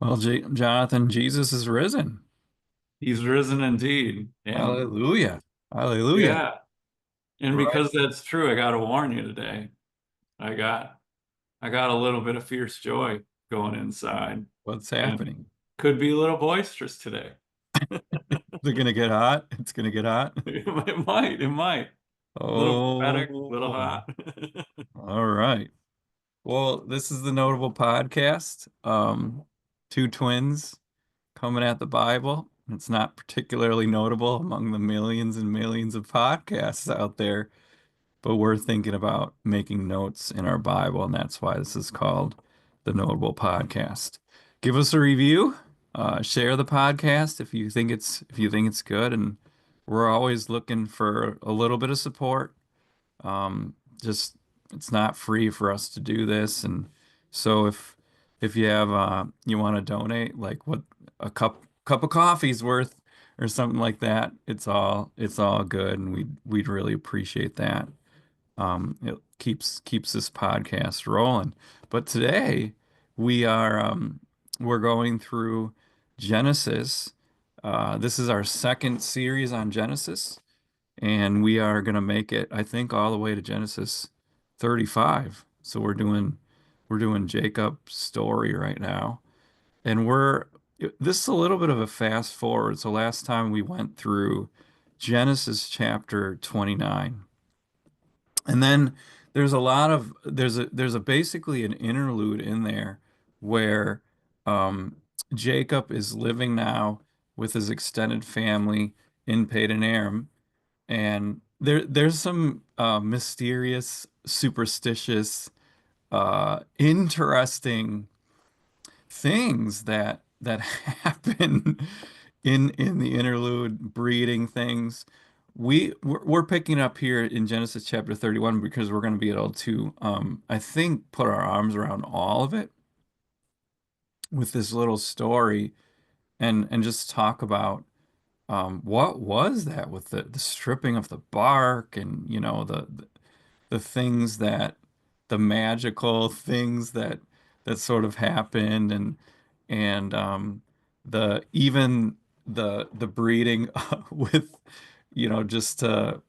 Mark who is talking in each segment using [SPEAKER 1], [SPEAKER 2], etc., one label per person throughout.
[SPEAKER 1] Well, Jonathan, Jesus is risen.
[SPEAKER 2] He's risen indeed. And
[SPEAKER 1] Hallelujah. Hallelujah.
[SPEAKER 2] yeah, and
[SPEAKER 1] Right.
[SPEAKER 2] because that's true, I gotta warn you today. I got I got a little bit of fierce joy going inside
[SPEAKER 1] What's
[SPEAKER 2] and
[SPEAKER 1] happening?
[SPEAKER 2] could be a little boisterous today.
[SPEAKER 1] Is it gonna get hot? It's gonna get hot.
[SPEAKER 2] It might. A little prophetic, a little
[SPEAKER 1] Oh,
[SPEAKER 2] hot.
[SPEAKER 1] all right. Well, this is the Notable Podcast. Two twins coming at the Bible. It's not particularly notable among the millions and millions of podcasts out there, but we're thinking about making notes in our Bible, and that's why this is called the Notable Podcast. Give us a review, share the podcast if you think it's good, and we're always looking for a little bit of support. Just it's not free for us to do this, and so if you have you want to donate, like what a cup of coffee's worth or something like that, it's all good, and we'd really appreciate that. It keeps this podcast rolling. But today we are we're going through Genesis. This is our second series on Genesis, and we are going to make it, I think, all the way to Genesis 35. So we're doing Jacob's story right now, and this is a little bit of a fast forward. So last time we went through Genesis chapter 29. And then there's a basically an interlude in there where um, Jacob is living now with his extended family in Padan Aram, and there's some mysterious, superstitious, interesting things that happen in the interlude, breeding things. We're picking up here in Genesis chapter 31 because we're going to be able to I think put our arms around all of it with this little story, and just talk about what was that with the stripping of the bark, and the things the magical things that sort of happened, and the even the breeding with, just to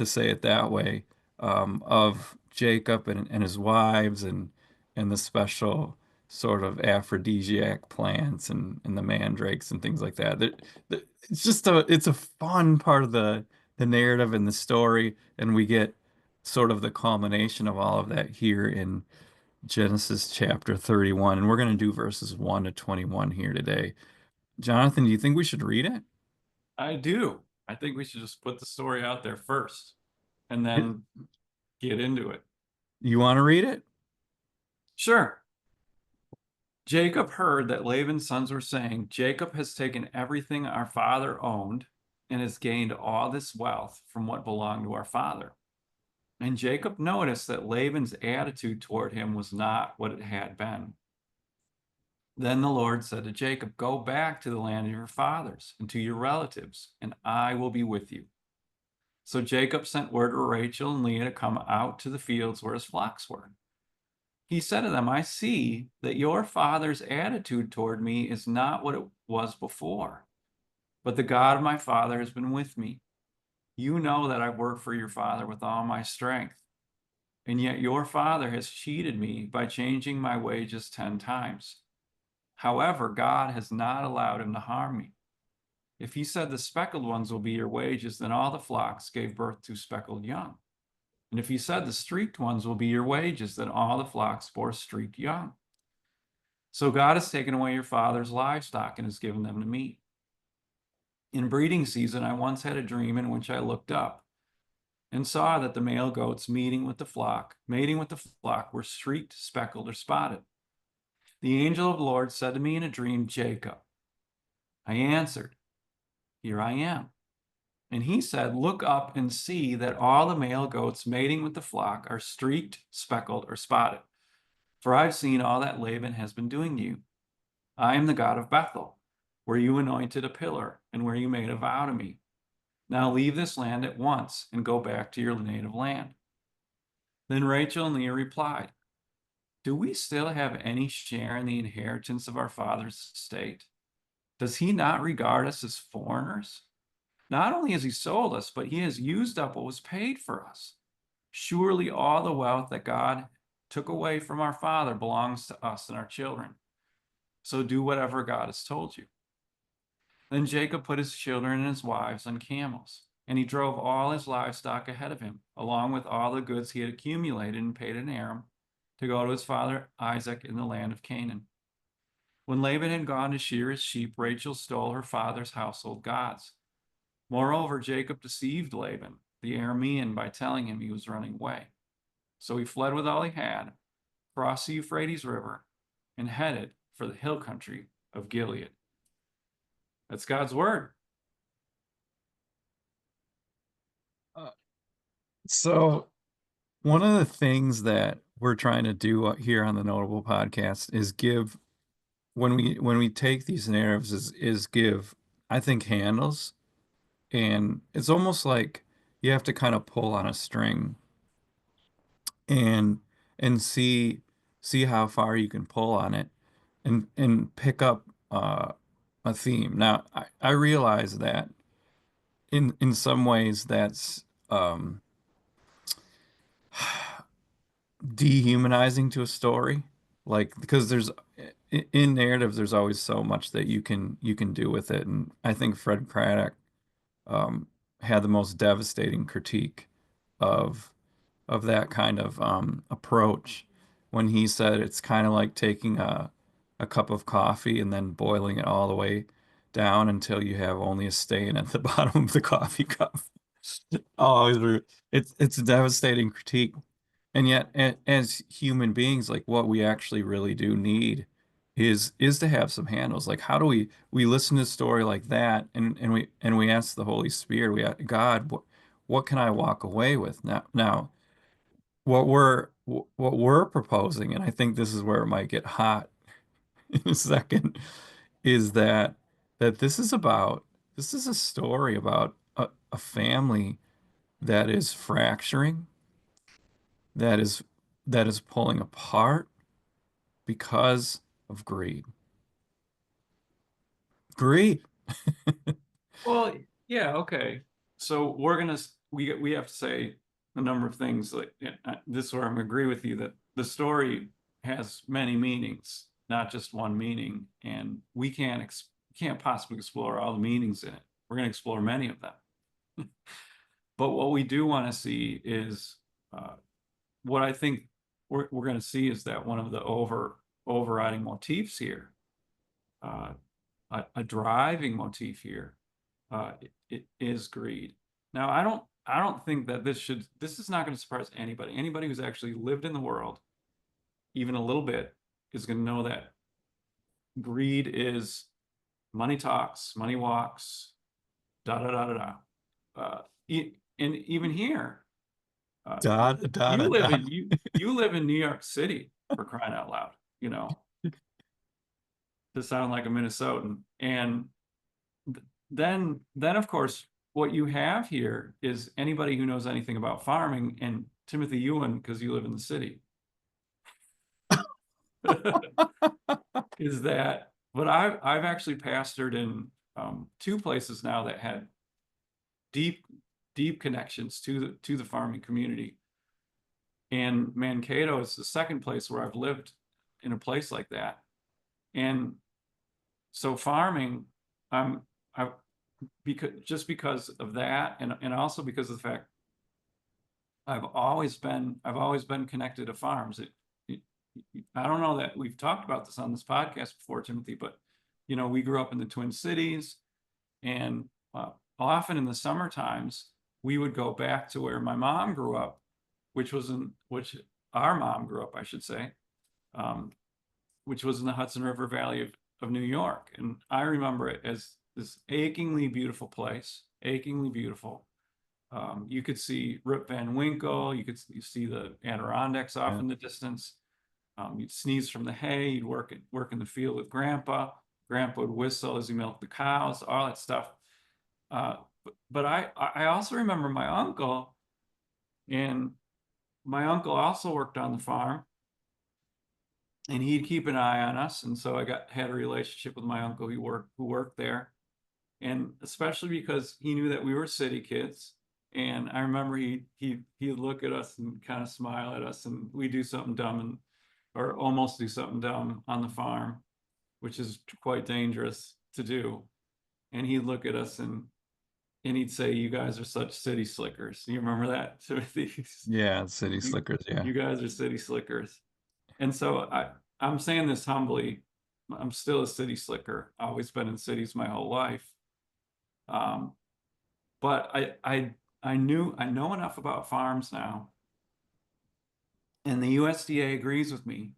[SPEAKER 1] say it that way, of Jacob and his wives, and the special sort of aphrodisiac plants, and the mandrakes and things like that. It's a fun part of the narrative and the story, and we get sort of the culmination of all of that here in Genesis chapter 31. And we're going to do verses 1 to 21 here today. Jonathan, do you think we should read it?
[SPEAKER 2] I do. I think we should just put the story out there first and
[SPEAKER 1] It-
[SPEAKER 2] then get into it.
[SPEAKER 1] You want to read it?
[SPEAKER 2] Sure. Jacob heard that Laban's sons were saying, Jacob has taken everything our father owned and has gained all this wealth from what belonged to our father. And Jacob noticed that Laban's attitude toward him was not what it had been. Then the Lord said to Jacob, go back to the land of your fathers and to your relatives, and I will be with you. So Jacob sent word to Rachel and Leah to come out to the fields where his flocks were. He said to them, I see that your father's attitude toward me is not what it was before, but the God of my father has been with me. You know that I worked for your father with all my strength, and yet your father has cheated me by changing my wages 10 times. However, God has not allowed him to harm me. If he said the speckled ones will be your wages, then all the flocks gave birth to speckled young. And if he said the streaked ones will be your wages, then all the flocks bore streaked young. So God has taken away your father's livestock and has given them to me. In breeding season, I once had a dream in which I looked up and saw that the male goats mating with the flock, were streaked, speckled, or spotted. The angel of the Lord said to me in a dream, Jacob. I answered, here I am. And he said, look up and see that all the male goats mating with the flock are streaked, speckled, or spotted. For I've seen all that Laban has been doing to you. I am the God of Bethel, where you anointed a pillar and where you made a vow to me. Now leave this land at once and go back to your native land. Then Rachel and Leah replied, do we still have any share in the inheritance of our father's estate? Does he not regard us as foreigners? Not only has he sold us, but he has used up what was paid for us. Surely all the wealth that God took away from our father belongs to us and our children. So do whatever God has told you. Then Jacob put his children and his wives on camels, and he drove all his livestock ahead of him, along with all the goods he had accumulated in Padan Aram, to go to his father Isaac in the land of Canaan. When Laban had gone to shear his sheep, Rachel stole her father's household gods. Moreover, Jacob deceived Laban, the Aramean, by telling him he was running away. So he fled with all he had, crossed the Euphrates River, and headed for the hill country of Gilead. That's God's word.
[SPEAKER 1] Uh, so one of the things that we're trying to do here on the Notable Podcast is give when we take these narratives is give, I think, handles, and it's almost like you have to kind of pull on a string and see how far you can pull on it and pick up a theme. Now, I realize that in some ways that's dehumanizing to a story, like because there's in narratives there's always so much that you can do with it, and I think Fred Craddock um, had the most devastating critique of that kind of approach when he said it's kind of like taking a cup of coffee and then boiling it all the way down until you have only a stain at the bottom of the coffee cup. Oh, it's a devastating critique. And yet, as human beings, like what we actually really do need is to have some handles. Like, how do we listen to a story like that, and we ask the Holy Spirit, we ask God, what can I walk away with now? What we're proposing, and I think this is where it might get hot in a second, is that this is a story about a family that is fracturing, that is that is pulling apart because of greed. Greed.
[SPEAKER 2] Well, yeah, okay. So we have to say a number of things. Like this is where I'm agree with you that the story has many meanings, not just one meaning, and we can't possibly explore all the meanings in it. We're going to explore many of them, but what we do want to see is uh, what I think we're going to see is that one of the overriding motifs here, uh, a driving motif here, it is greed. Now, I don't think that this is not going to surprise anybody. Anybody who's actually lived in the world, even a little bit, is going to know that greed is money talks, money walks, da da da da da. Uh, and even here, uh,
[SPEAKER 1] Da da da da da.
[SPEAKER 2] you live in New York City for crying out loud. You know, to sound like a Minnesotan, and then of course what you have here is anybody who knows anything about farming, and Timothy Ewan, because you live in the city, is that but I've actually pastored in two places now that had deep deep connections to the farming community, and Mankato is the second place where I've lived in a place like that. And so farming, I because of that, and also because of the fact I've always been connected to farms. It I don't know that we've talked about this on this podcast before, Timothy, but you know, we grew up in the Twin Cities, and often in the summer times we would go back to where my mom grew up, which our mom grew up, I should say, um, which was in the Hudson River Valley of New York. And I remember it as this achingly beautiful place, achingly beautiful. You could see Rip Van Winkle. You see the Adirondacks off
[SPEAKER 1] Yeah.
[SPEAKER 2] in the distance. You'd sneeze from the hay. You'd work in the field with Grandpa. Grandpa would whistle as he milked the cows. All that stuff. But I also remember my uncle, and my uncle also worked on the farm, and he'd keep an eye on us. And so I got had a relationship with my uncle who worked there, and especially because he knew that we were city kids. And I remember he'd look at us and kind of smile at us, and we do something dumb and or almost do something dumb on the farm, which is quite dangerous to do. And he'd look at us and he'd say, "You guys are such city slickers." You remember that, Timothy?
[SPEAKER 1] Yeah, city
[SPEAKER 2] you,
[SPEAKER 1] slickers. Yeah.
[SPEAKER 2] you guys are city slickers. And so I'm saying this humbly. I'm still a city slicker. Always been in cities my whole life. Um, but I know enough about farms now, and the USDA agrees with me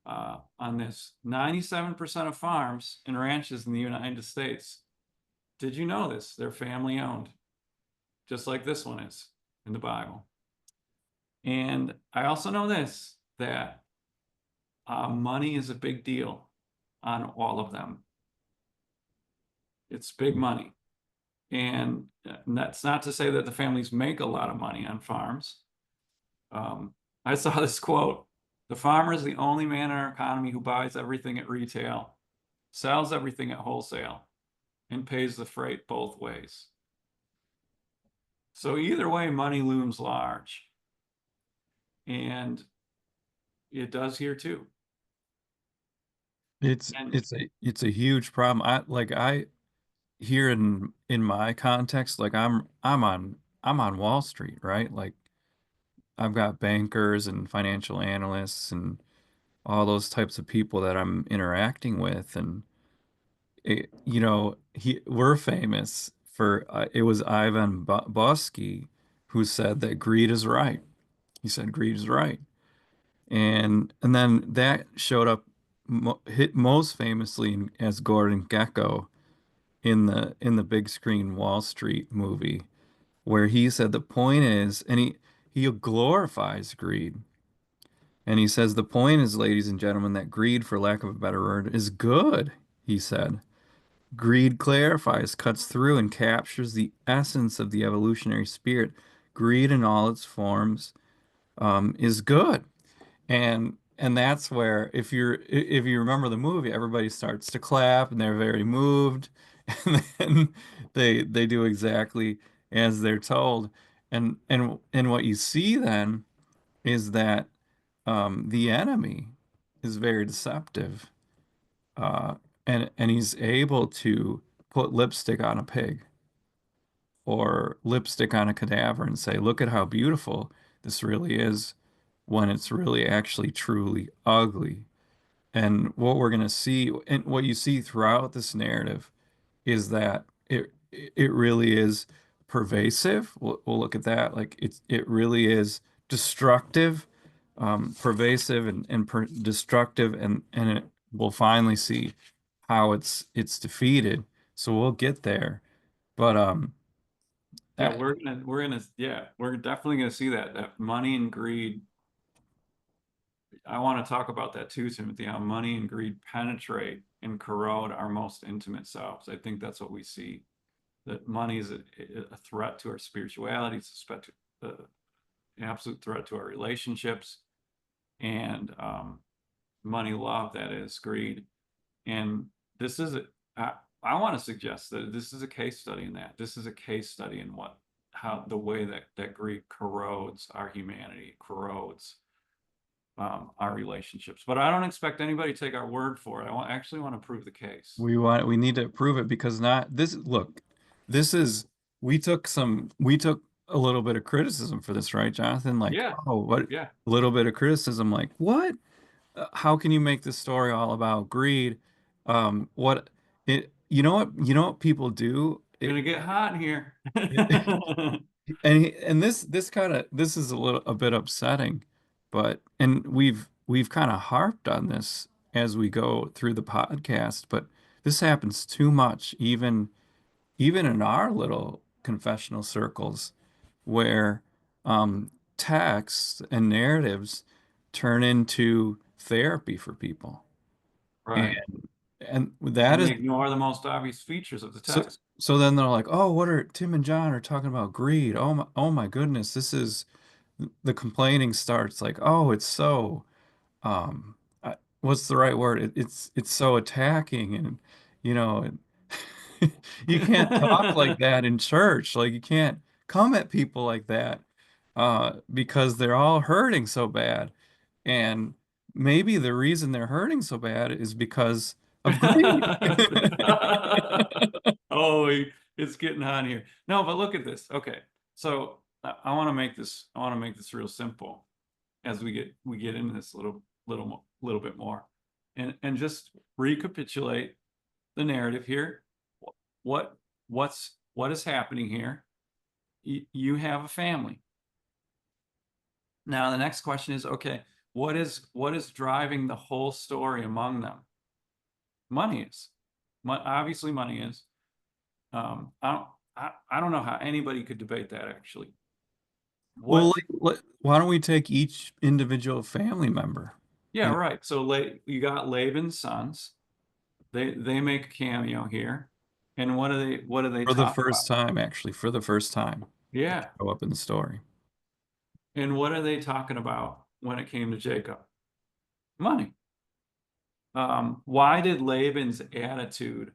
[SPEAKER 2] on this. 97% of farms and ranches in the United States. Did you know this? They're family owned, just like this one is in the Bible. And I also know this that money is a big deal on all of them. It's big money. And that's not to say that the families make a lot of money on farms. Um, I saw this quote: "The farmer is the only man in our economy who buys everything at retail, sells everything at wholesale, and pays the freight both ways." So either way, money looms large. And it does here too. And
[SPEAKER 1] It's a huge problem. I here in my context, like I'm on Wall Street, right? Like I've got bankers and financial analysts and all those types of people that I'm interacting with, and we're famous for it was Ivan Bosky who said that greed is right. He said greed is right. And then that showed up hit most famously as Gordon Gekko in the big screen Wall Street movie, where he said the point is, and he glorifies greed, and he says the point is, ladies and gentlemen, that greed, for lack of a better word, is good. He said greed clarifies, cuts through, and captures the essence of the evolutionary spirit. Greed in all its forms is good. And that's where if you remember the movie, everybody starts to clap and they're very moved, and then they do exactly as they're told. And what you see then is that the enemy is very deceptive, uh, and he's able to put lipstick on a pig or lipstick on a cadaver and say, "Look at how beautiful this really is," when it's really actually truly ugly. And what we're going to see, and what you see throughout this narrative, is that it really is pervasive. We'll look at that. Like it really is destructive, pervasive, and destructive, we'll finally see how it's defeated. So we'll get there. But
[SPEAKER 2] yeah,
[SPEAKER 1] I,
[SPEAKER 2] we're definitely gonna see that money and greed. I want to talk about that too, Timothy, how money and greed penetrate and corrode our most intimate selves. I think that's what we see. That money is a threat to our spirituality, it's an absolute threat to our relationships, and money love, that is greed. And this is I want to suggest that this is a case study in that. This is a case study in how the way that greed corrodes our humanity, corrodes our relationships. But I don't expect anybody to take our word for it. Actually want to prove the case.
[SPEAKER 1] we need to prove it because not this look, this is we took a little bit of criticism for this, right, Jonathan? Like,
[SPEAKER 2] Yeah,
[SPEAKER 1] oh, what a
[SPEAKER 2] yeah.
[SPEAKER 1] little bit of criticism, like, what? How can you make this story all about greed? What it you know what people do?
[SPEAKER 2] Gonna get hot in here.
[SPEAKER 1] It and this kind of this is a bit upsetting, but and we've kind of harped on this as we go through the podcast, but this happens too much, even in our little confessional circles, where texts and narratives turn into therapy for people, and
[SPEAKER 2] Right.
[SPEAKER 1] that
[SPEAKER 2] And
[SPEAKER 1] is
[SPEAKER 2] they ignore the most obvious features of the
[SPEAKER 1] so.
[SPEAKER 2] text.
[SPEAKER 1] So then they're like, "Oh, what are Tim and John are talking about greed? Oh my goodness, this is." The complaining starts like, "Oh, it's so." Um, what's the right word? It's so attacking, and you know, you can't talk like that in church. Like you can't come at people like that because they're all hurting so bad. And maybe the reason they're hurting so bad is because of greed.
[SPEAKER 2] Oh, it's getting hot here. No, but look at this. Okay. So I want to make this, I want to make this real simple as we get into this little bit more. And just recapitulate the narrative here. What what is happening here? You have a family. Now the next question is, okay, what is driving the whole story among them? Money is. Obviously money is. I don't I don't know how anybody could debate that actually.
[SPEAKER 1] Well,
[SPEAKER 2] What did
[SPEAKER 1] why don't we take each individual family member?
[SPEAKER 2] Yeah,
[SPEAKER 1] You know,
[SPEAKER 2] right. So you got Laban's sons. They make a cameo here. And what do they
[SPEAKER 1] for the
[SPEAKER 2] talk
[SPEAKER 1] first
[SPEAKER 2] about?
[SPEAKER 1] time, actually, for the first time, they
[SPEAKER 2] Yeah.
[SPEAKER 1] show up in the story.
[SPEAKER 2] And what are they talking about when it came to Jacob? Money. Why did Laban's attitude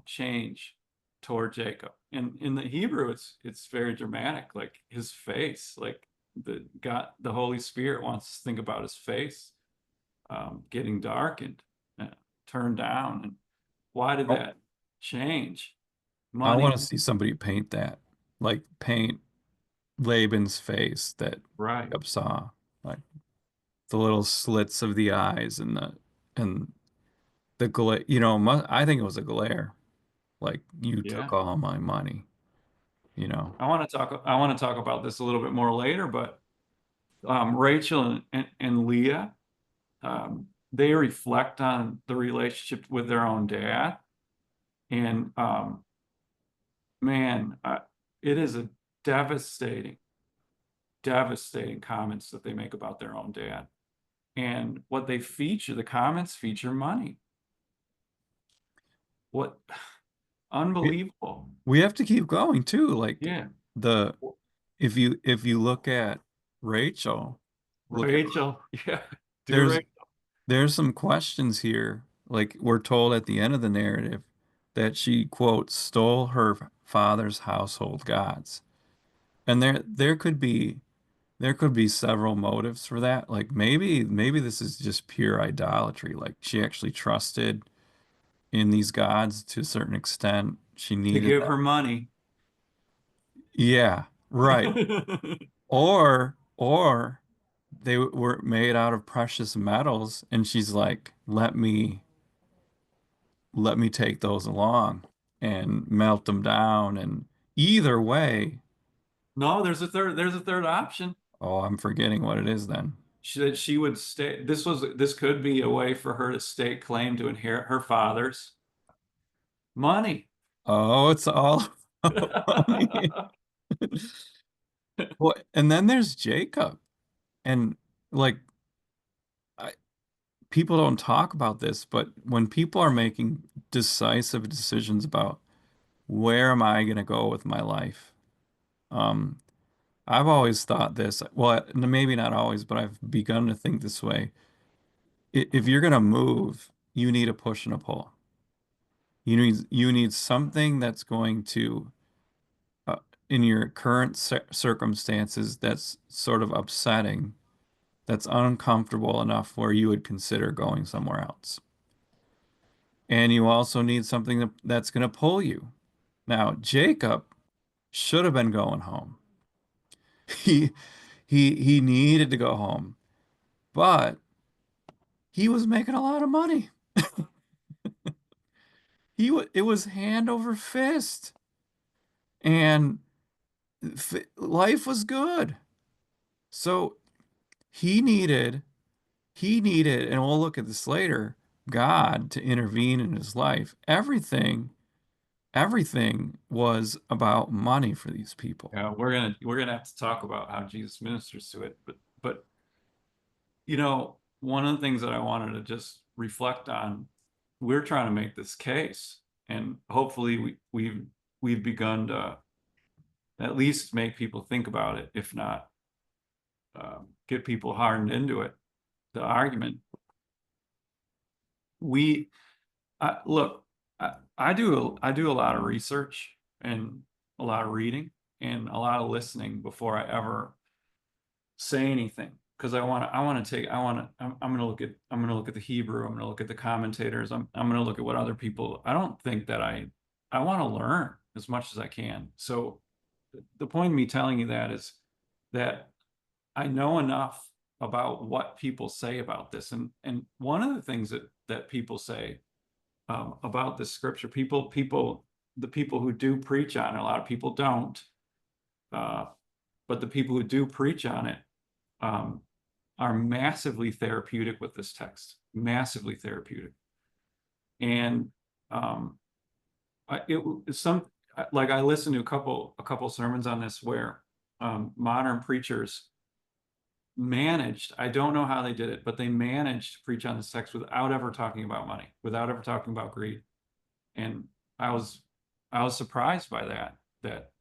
[SPEAKER 2] change toward Jacob? And in the Hebrew, it's very dramatic, like his face, like the Holy Spirit wants us to think about his face getting darkened, uh, turned down. And why did
[SPEAKER 1] Oh,
[SPEAKER 2] that change?
[SPEAKER 1] I want
[SPEAKER 2] Money,
[SPEAKER 1] to see somebody paint that, like paint Laban's face that
[SPEAKER 2] right?
[SPEAKER 1] Jacob saw, like the little slits of the eyes and the glare. I think it was a glare. Like you
[SPEAKER 2] Yeah.
[SPEAKER 1] took all my money. You know.
[SPEAKER 2] I want to talk about this a little bit more later, but Rachel and Leah, they reflect on the relationship with their own dad. And man, it is a devastating, devastating comments that they make about their own dad. And what they feature, the comments feature money. What unbelievable.
[SPEAKER 1] We have to keep going too. Like
[SPEAKER 2] Yeah.
[SPEAKER 1] the if you look at Rachel, look at
[SPEAKER 2] Rachel. Yeah. Do
[SPEAKER 1] there's
[SPEAKER 2] Rachel.
[SPEAKER 1] there's some questions here. Like we're told at the end of the narrative that she, quote, stole her father's household gods. And there could be several motives for that. Like maybe this is just pure idolatry. Like she actually trusted in these gods to a certain extent. She
[SPEAKER 2] To
[SPEAKER 1] needed
[SPEAKER 2] give
[SPEAKER 1] them.
[SPEAKER 2] her money.
[SPEAKER 1] Yeah, right. Or they were made out of precious metals, and she's like, let me take those along and melt them down. And either way,
[SPEAKER 2] No, there's a third option.
[SPEAKER 1] oh, I'm forgetting what it is then.
[SPEAKER 2] She would stay. This could be a way for her to stake claim to inherit her father's money.
[SPEAKER 1] Oh, it's all about money. Well, and then there's Jacob. And like I, people don't talk about this, but when people are making decisive decisions about where am I going to go with my life, um, I've always thought this, well, maybe not always, but I've begun to think this way. If you're going to move, you need a push and a pull. You need something that's going to, uh, in your current circumstances, that's sort of upsetting, that's uncomfortable enough where you would consider going somewhere else. And you also need something that's going to pull you. Now, Jacob should have been going home. He he needed to go home, but he was making a lot of money. It was hand over fist, and life was good. So he needed, and we'll look at this later, God to intervene in his life. Everything was about money for these people.
[SPEAKER 2] Yeah, we're gonna have to talk about how Jesus ministers to it. But one of the things that I wanted to just reflect on, we're trying to make this case, and hopefully we've begun to at least make people think about it, if not get people hardened into it. The argument we look, I do a lot of research and a lot of reading and a lot of listening before I ever say anything, because I'm going to look at the Hebrew. I'm going to look at the commentators. I'm going to look at what other people. I don't think that I want to learn as much as I can. So the point of me telling you that is that I know enough about what people say about this. And one of the things that people say about this scripture, the people who do preach on it, a lot of people don't, uh, but the people who do preach on it um, are massively therapeutic with this text, massively therapeutic. And um, some like I listened to a couple sermons on this where modern preachers managed, I don't know how they did it, but they managed to preach on this text without ever talking about money, without ever talking about greed. And I was I was surprised by that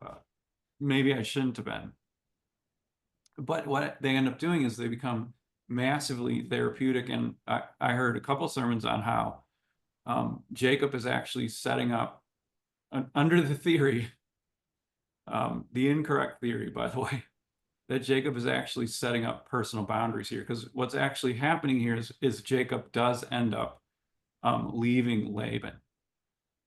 [SPEAKER 2] uh, maybe I shouldn't have been. But what they end up doing is they become massively therapeutic. And I heard a couple sermons on how Jacob is actually setting up under the theory, the incorrect theory, by the way, that Jacob is actually setting up personal boundaries here. Because what's actually happening here is Jacob does end up leaving Laban.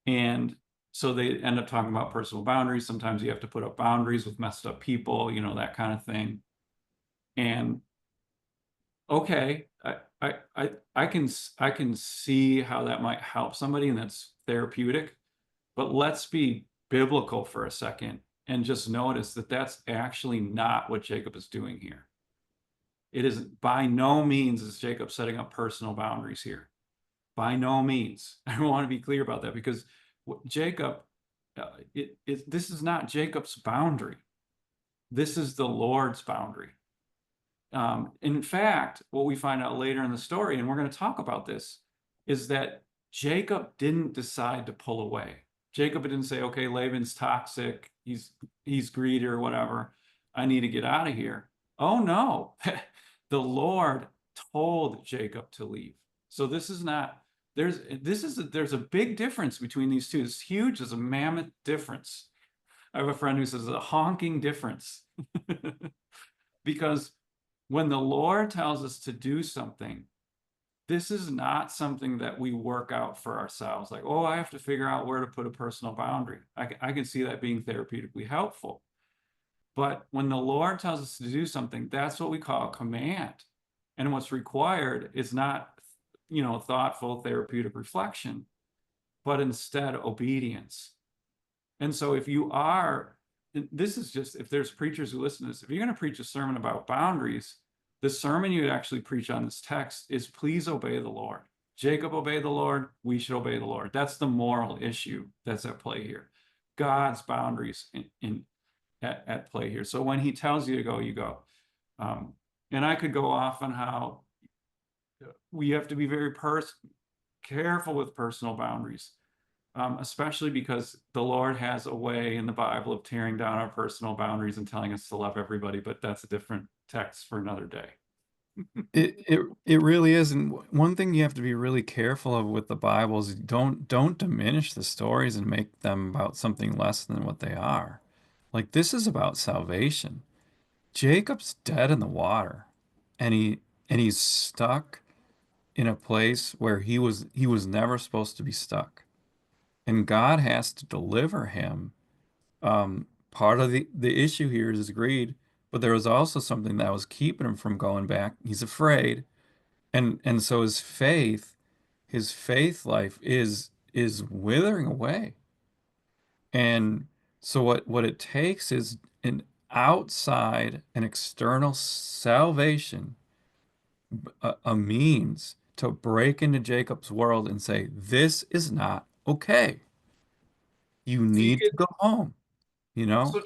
[SPEAKER 2] And so they end up talking about personal boundaries. Sometimes you have to put up boundaries with messed up people, that kind of thing. And okay, I can see how that might help somebody, and that's therapeutic. But let's be biblical for a second and just notice that that's actually not what Jacob is doing here. It is by no means is Jacob setting up personal boundaries here. By no means. I want to be clear about that, because Jacob, this is not Jacob's boundary. This is the Lord's boundary. In fact, what we find out later in the story, and we're going to talk about this, is that Jacob didn't decide to pull away. Jacob didn't say, okay, Laban's toxic, he's greedy or whatever, I need to get out of here. Oh no, the Lord told Jacob to leave. So this is not, there's a big difference between these two. It's huge, there's a mammoth difference. I have a friend who says a honking difference. Because when the Lord tells us to do something, this is not something that we work out for ourselves. Like, oh, I have to figure out where to put a personal boundary. I can see that being therapeutically helpful. But when the Lord tells us to do something, that's what we call a command. And what's required is not, thoughtful therapeutic reflection, but instead obedience. And so if you are, this is just, if there's preachers who listen to this, if you're going to preach a sermon about boundaries, the sermon you would actually preach on this text is please obey the Lord. Jacob obeyed the Lord, we should obey the Lord. That's the moral issue that's at play here. God's boundaries at play here. So when he tells you to go, you go. And I could go off on how we have to be very careful with personal boundaries. Especially because the Lord has a way in the Bible of tearing down our personal boundaries and telling us to love everybody, but that's a different text for another day.
[SPEAKER 1] It really is. And one thing you have to be really careful of with the Bible is don't diminish the stories and make them about something less than what they are. Like this is about salvation. Jacob's dead in the water, and he's stuck in a place where he was never supposed to be stuck. And God has to deliver him. Part of the issue here is greed, but there was also something that was keeping him from going back. He's afraid, and so his faith life is withering away. And so what it takes is an external salvation, a means to break into Jacob's world and say, this is not okay. You
[SPEAKER 2] See,
[SPEAKER 1] need to go home, you know?
[SPEAKER 2] so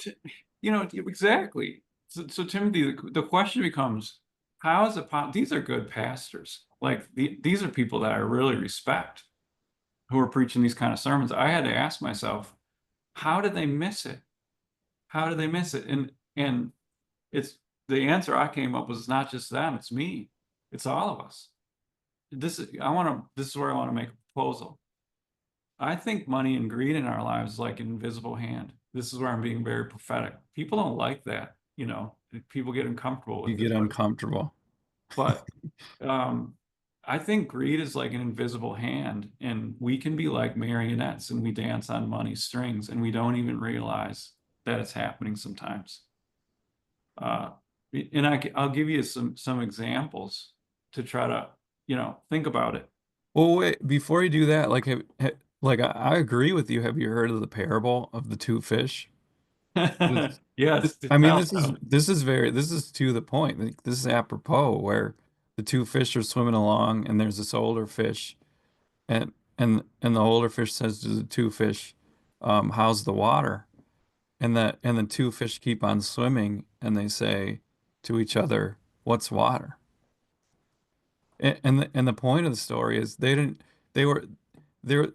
[SPEAKER 2] exactly. So Timothy, the question becomes, how is it possible? These are good pastors. Like these are people that I really respect who are preaching these kind of sermons. I had to ask myself, how did they miss it? How did they miss it? And it's the answer I came up with is not just them, it's me. It's all of us. this is where I want to make a proposal. I think money and greed in our lives is like an invisible hand. This is where I'm being very prophetic. People don't like that, you know. People get uncomfortable
[SPEAKER 1] You
[SPEAKER 2] with
[SPEAKER 1] get
[SPEAKER 2] it,
[SPEAKER 1] uncomfortable.
[SPEAKER 2] but um, I think greed is like an invisible hand, and we can be like marionettes and we dance on money strings, and we don't even realize that it's happening sometimes. Uh, and I'll give you some examples to try to, you know, think about it.
[SPEAKER 1] Well, wait, before you do that, like I agree with you. Have you heard of the parable of the two fish? This,
[SPEAKER 2] Yes,
[SPEAKER 1] I mean,
[SPEAKER 2] tell, tell me.
[SPEAKER 1] this is to the point. Like, this is apropos where the two fish are swimming along and there's this older fish and the older fish says to the two fish, how's the water? And the two fish keep on swimming and they say to each other, what's water? And the point of the story is they were they were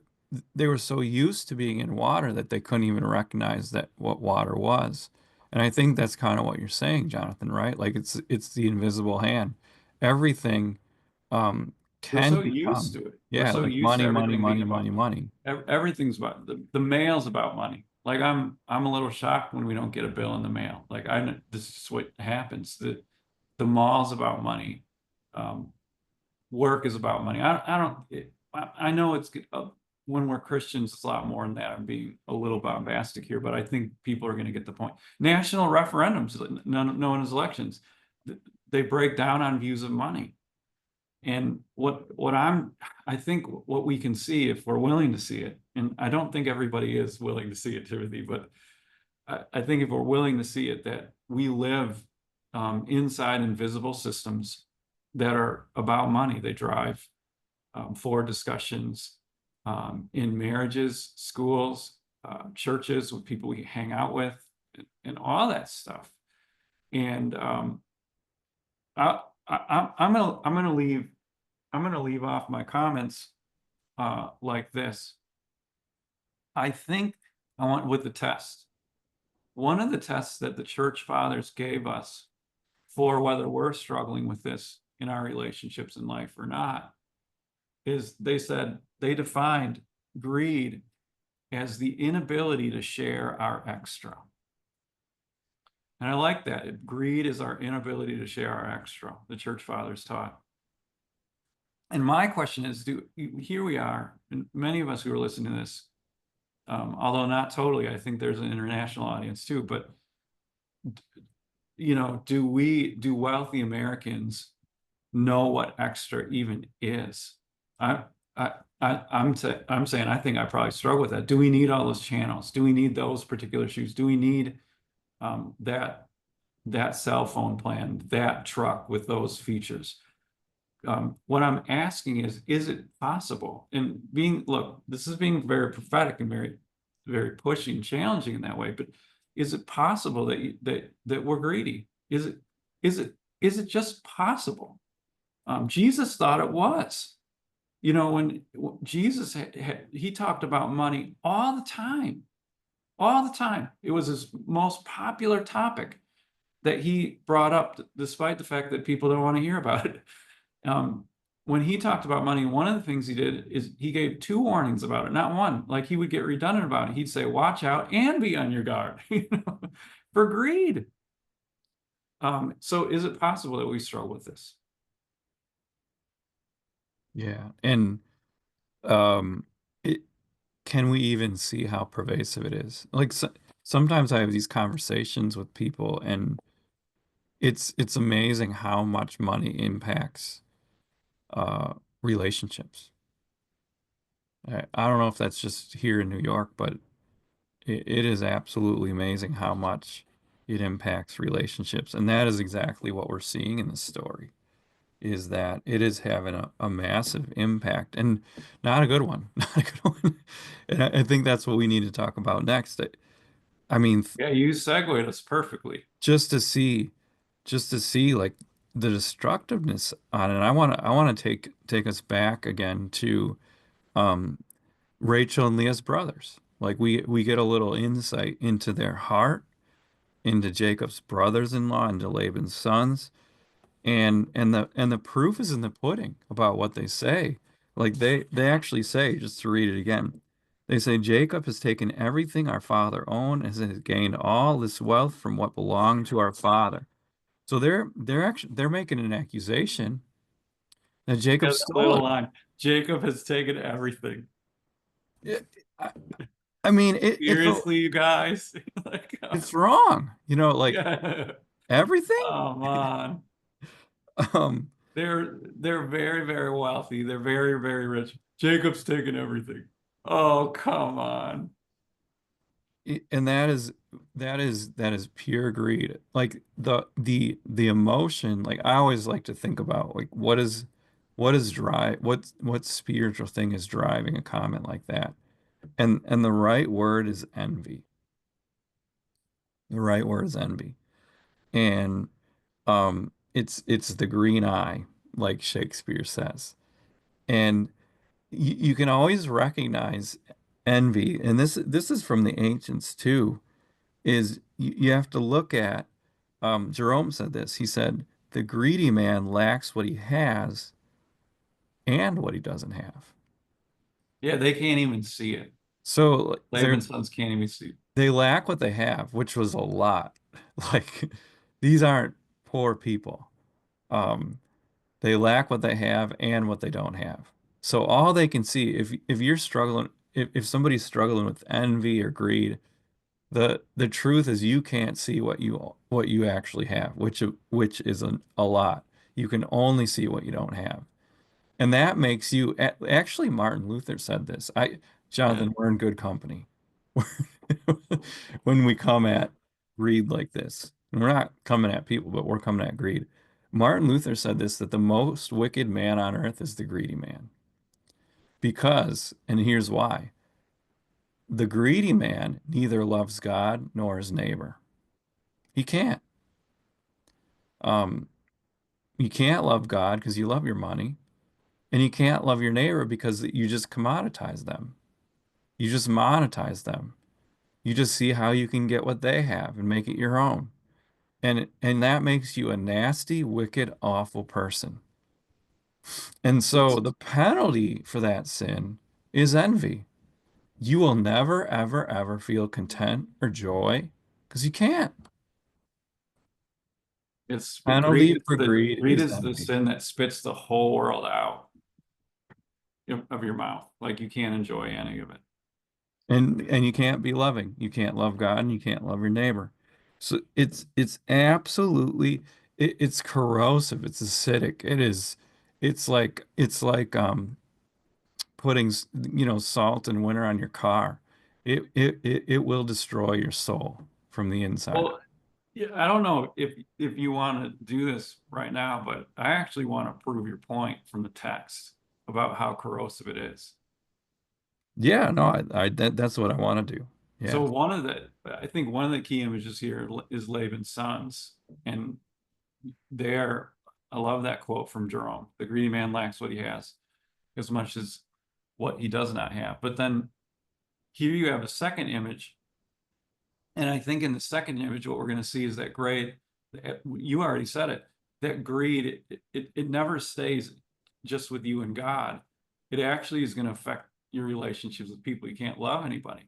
[SPEAKER 1] they were so used to being in water that they couldn't even recognize that what water was. And I think that's kind of what you're saying, Jonathan, right? Like it's the invisible hand. Everything um
[SPEAKER 2] We're
[SPEAKER 1] can
[SPEAKER 2] so used
[SPEAKER 1] become,
[SPEAKER 2] to it. We're
[SPEAKER 1] yeah,
[SPEAKER 2] so
[SPEAKER 1] like
[SPEAKER 2] used to
[SPEAKER 1] money, money,
[SPEAKER 2] everything being
[SPEAKER 1] money,
[SPEAKER 2] about
[SPEAKER 1] money, money.
[SPEAKER 2] everything's about the mail's about money. Like I'm a little shocked when we don't get a bill in the mail. Like this is what happens. The mall's about money. Um, Work is about money. I don't. I know when we're Christians, it's a lot more than that. I'm being a little bombastic here, but I think people are going to get the point. National referendums, known as elections, they break down on views of money. And I think what we can see if we're willing to see it, and I don't think everybody is willing to see it, Timothy, but I think if we're willing to see it, that we live inside invisible systems that are about money. They drive forward discussions in marriages, schools, churches, with people we hang out with, and all that stuff. And I'm gonna leave off my comments like this. I think I want with the test. One of the tests that the church fathers gave us for whether we're struggling with this in our relationships in life or not is they defined greed as the inability to share our extra. And I like that. Greed is our inability to share our extra, the church fathers taught. And my question is, here we are, and many of us who are listening to this, although not totally, I think there's an international audience too, but you know, do wealthy Americans know what extra even is? I I I'm saying I think I probably struggle with that. Do we need all those channels? Do we need those particular shoes? Do we need that cell phone plan, that truck with those features? What I'm asking is it possible? And look, this is being very prophetic and very pushing, challenging in that way, but is it possible that we're greedy? Is it, is it just possible? Jesus thought it was. You know, when Jesus he talked about money all the time, all the time. It was his most popular topic that he brought up, despite the fact that people don't want to hear about it. Um, when he talked about money, one of the things he did is he gave two warnings about it, not one. Like he would get redundant about it. He'd say, "Watch out and be on your guard," you know, for greed. So, is it possible that we struggle with this?
[SPEAKER 1] Yeah. And um it can we even see how pervasive it is? Like sometimes I have these conversations with people and it's amazing how much money impacts uh relationships. I don't know if that's just here in New York, but it is absolutely amazing how much it impacts relationships. And that is exactly what we're seeing in this story, is that it is having a massive impact and not a good one, not a good one. And I think that's what we need to talk about next. I mean,
[SPEAKER 2] Yeah, you segued us perfectly.
[SPEAKER 1] just to see, just to see like the destructiveness on it. I want to take us back again to um, Rachel and Leah's brothers. Like we get a little insight into their heart, into Jacob's brothers-in-law, into Laban's sons. And the proof is in the pudding about what they say. Like they actually say, just to read it again, they say Jacob has taken everything our father owned and has gained all this wealth from what belonged to our father. So they're making an accusation that Jacob
[SPEAKER 2] Yeah, that
[SPEAKER 1] stole
[SPEAKER 2] little
[SPEAKER 1] it.
[SPEAKER 2] line. Jacob has taken everything.
[SPEAKER 1] It- I, I mean,
[SPEAKER 2] Seriously, you guys? Like,
[SPEAKER 1] it's wrong. Like
[SPEAKER 2] yeah.
[SPEAKER 1] everything.
[SPEAKER 2] Come on.
[SPEAKER 1] Um,
[SPEAKER 2] They're very, very wealthy. They're very, very rich. Jacob's taken everything. Oh, come on.
[SPEAKER 1] and that is pure greed. Like the emotion. Like I always like to think about like what is drive what spiritual thing is driving a comment like that. And the right word is envy. The right word is envy. And it's the green eye, like Shakespeare says. And you can always recognize envy, and this is from the ancients too, is you have to look at, Jerome said this. He said, the greedy man lacks what he has and what he doesn't have.
[SPEAKER 2] Yeah, they can't even see it.
[SPEAKER 1] So
[SPEAKER 2] Laban's sons can't even see it.
[SPEAKER 1] they lack what they have, which was a lot. Like these aren't poor people. Um, they lack what they have and what they don't have. So all they can see, if you're struggling, if somebody's struggling with envy or greed, the truth is you can't see what you actually have, which is a lot. You can only see what you don't have. And that makes you actually Martin Luther said this.
[SPEAKER 2] Yeah.
[SPEAKER 1] Jonathan, we're in good company. When we come at greed like this. And we're not coming at people, but we're coming at greed. Martin Luther said this, that the most wicked man on earth is the greedy man. Because, and here's why, the greedy man neither loves God nor his neighbor. He can't. Um, you can't love God because you love your money, and you can't love your neighbor because you just commoditize them. You just monetize them. You just see how you can get what they have and make it your own. And that makes you a nasty, wicked, awful person. And so
[SPEAKER 2] It's
[SPEAKER 1] the penalty for that sin is envy. You will never, ever, ever feel content or joy because you can't.
[SPEAKER 2] but
[SPEAKER 1] Penalty for greed
[SPEAKER 2] greed
[SPEAKER 1] is
[SPEAKER 2] is the
[SPEAKER 1] envy.
[SPEAKER 2] sin that spits the whole world out of your mouth. Like you can't enjoy any of it.
[SPEAKER 1] And you can't be loving. You can't love God and you can't love your neighbor. So it's absolutely it's corrosive. It's acidic. It's like putting salt and winter on your car. It will destroy your soul from the inside.
[SPEAKER 2] Well, yeah, I don't know if you want to do this right now, but I actually want to prove your point from the text about how corrosive it is.
[SPEAKER 1] Yeah, no, that's what I want to do.
[SPEAKER 2] So
[SPEAKER 1] Yeah.
[SPEAKER 2] I think one of the key images here is Laban's sons, and there, I love that quote from Jerome: "The greedy man lacks what he has, as much as what he does not have." But then here you have a second image, and I think in the second image, what we're going to see is that greed. You already said it. That greed, it never stays just with you and God. It actually is going to affect your relationships with people. You can't love anybody.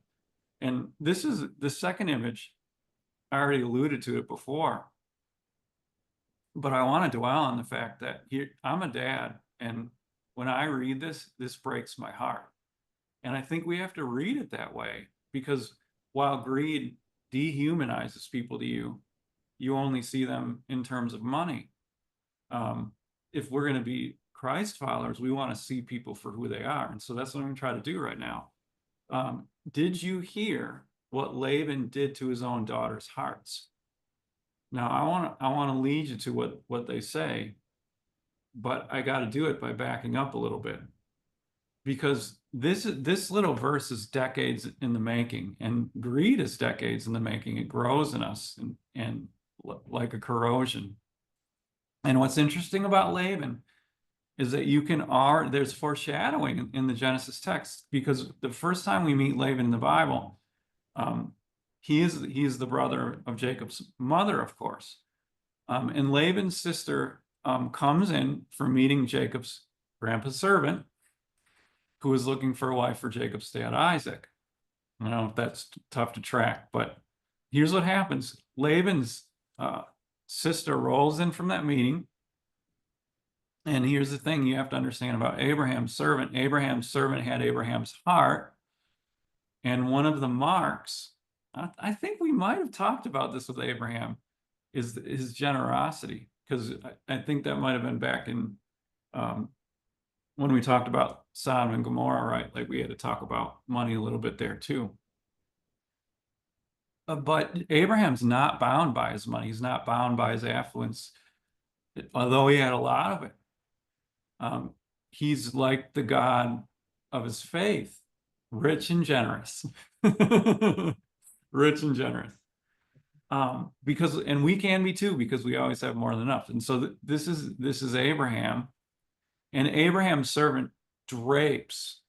[SPEAKER 2] And this is the second image. I already alluded to it before, but I want to dwell on the fact that here, I'm a dad, and when I read this, this breaks my heart. And I think we have to read it that way because while greed dehumanizes people to you, you only see them in terms of money. Um, if we're going to be Christ followers, we want to see people for who they are. And so that's what I'm going to try to do right now. Did you hear what Laban did to his own daughter's hearts? Now, I want to lead you to what they say, but I got to do it by backing up a little bit because this little verse is decades in the making, and greed is decades in the making. It grows in us and like a corrosion. And what's interesting about Laban is that there's foreshadowing in the Genesis text because the first time we meet Laban in the Bible, um, he is the brother of Jacob's mother, of course. And Laban's sister comes in for meeting Jacob's grandpa's servant, who is looking for a wife for Jacob's dad, Isaac. I don't know if that's tough to track, but here's what happens. Laban's uh, sister rolls in from that meeting. And here's the thing you have to understand about Abraham's servant. Abraham's servant had Abraham's heart. And one of the marks, I think we might have talked about this with Abraham, is his generosity. Because I think that might have been back in um, when we talked about Sodom and Gomorrah, right? Like we had to talk about money a little bit there too. But Abraham's not bound by his money. He's not bound by his affluence, although he had a lot of it. Um, he's like the God of his faith, rich and generous, rich and generous. Because, and we can be too, because we always have more than enough. And so this is Abraham, and Abraham's servant drapes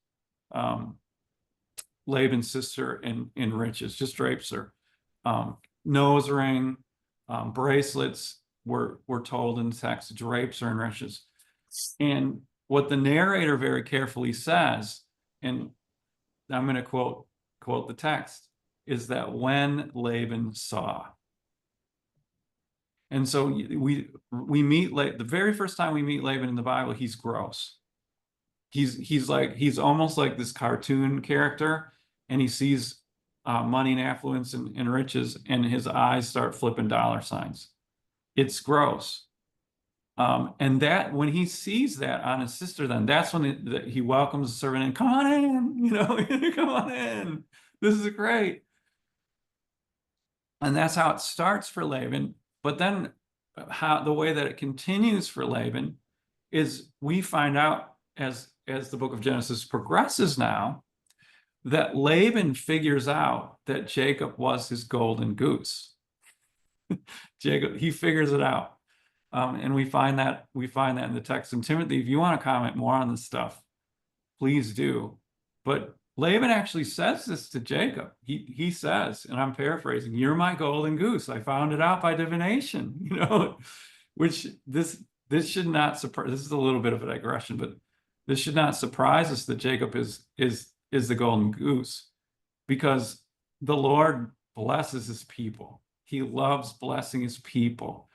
[SPEAKER 2] Laban's sister in riches, just drapes her. Nose ring, bracelets, we're told in the text, drapes her in riches. And what the narrator very carefully says, and I'm going to quote the text, is that when Laban saw. And so we meet the very first time we meet Laban in the Bible, he's gross. He's almost like this cartoon character, and he sees money and affluence and riches, and his eyes start flipping dollar signs. It's gross. And that when he sees that on his sister, then that's when he welcomes the servant in. Come on in, come on in. This is great. And that's how it starts for Laban. But then the way that it continues for Laban is we find out as the book of Genesis progresses now that Laban figures out that Jacob was his golden goose. Jacob, he figures it out. And we find that in the text. And Timothy, if you want to comment more on this stuff, please do. But Laban actually says this to Jacob. He says, and I'm paraphrasing, "You're my golden goose. I found it out by divination." Which this should not surprise. This is a little bit of a digression, but this should not surprise us that Jacob is the golden goose, because the Lord blesses his people. He loves blessing his people.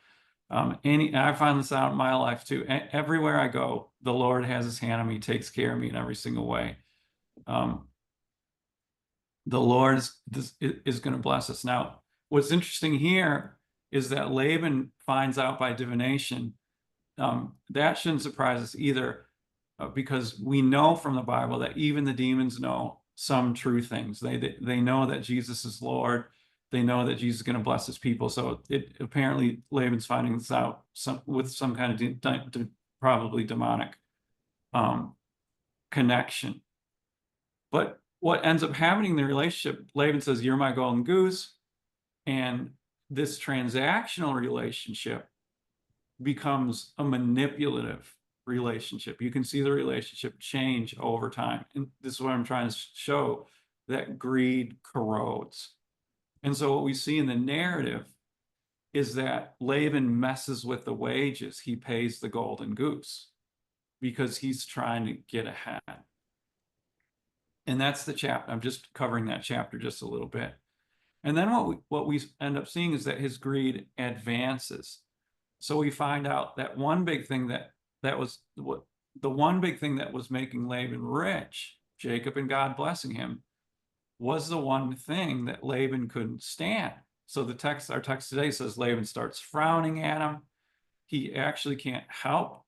[SPEAKER 2] I find this out in my life too. Everywhere I go, the Lord has his hand on me, takes care of me in every single way. The Lord is going to bless us. Now, what's interesting here is that Laban finds out by divination. That shouldn't surprise us either, because we know from the Bible that even the demons know some true things. They know that Jesus is Lord. They know that Jesus is going to bless his people. So apparently Laban's finding this out with some kind of probably demonic connection. But what ends up happening in the relationship, Laban says, "You're my golden goose," and this transactional relationship becomes a manipulative relationship. You can see the relationship change over time. And this is what I'm trying to show, that greed corrodes. And so what we see in the narrative is that Laban messes with the wages he pays the golden goose because he's trying to get ahead. And that's the chapter. I'm just covering that chapter just a little bit. And then what we end up seeing is that his greed advances. So we find out that one big thing that was the one big thing that was making Laban rich, Jacob and God blessing him, was the one thing that Laban couldn't stand. So our text today says Laban starts frowning at him. He actually can't help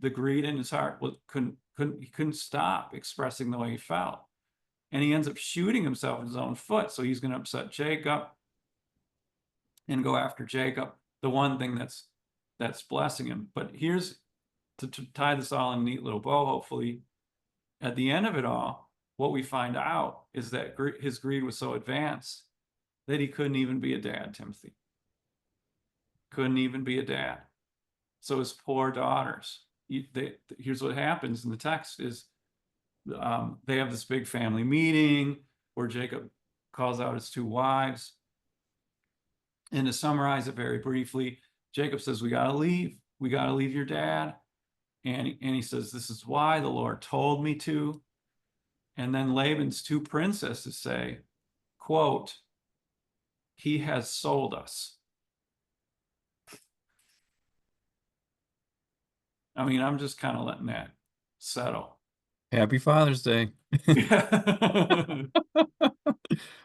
[SPEAKER 2] the greed in his heart. He couldn't stop expressing the way he felt. And he ends up shooting himself in his own foot. So he's going to upset Jacob and go after Jacob, the one thing that's blessing him. But here's to tie this all in a neat little bow, hopefully. At the end of it all, what we find out is that his greed was so advanced that he couldn't even be a dad, Timothy. Couldn't even be a dad. So his poor daughters, here's what happens in the text is they have this big family meeting where Jacob calls out his two wives. And to summarize it very briefly, Jacob says, "We got to leave. we got to leave your dad. And he says, this is why the Lord told me to. And then Laban's two princesses say, quote, he has sold us. I mean, I'm just kind of letting that settle.
[SPEAKER 1] Happy Father's Day.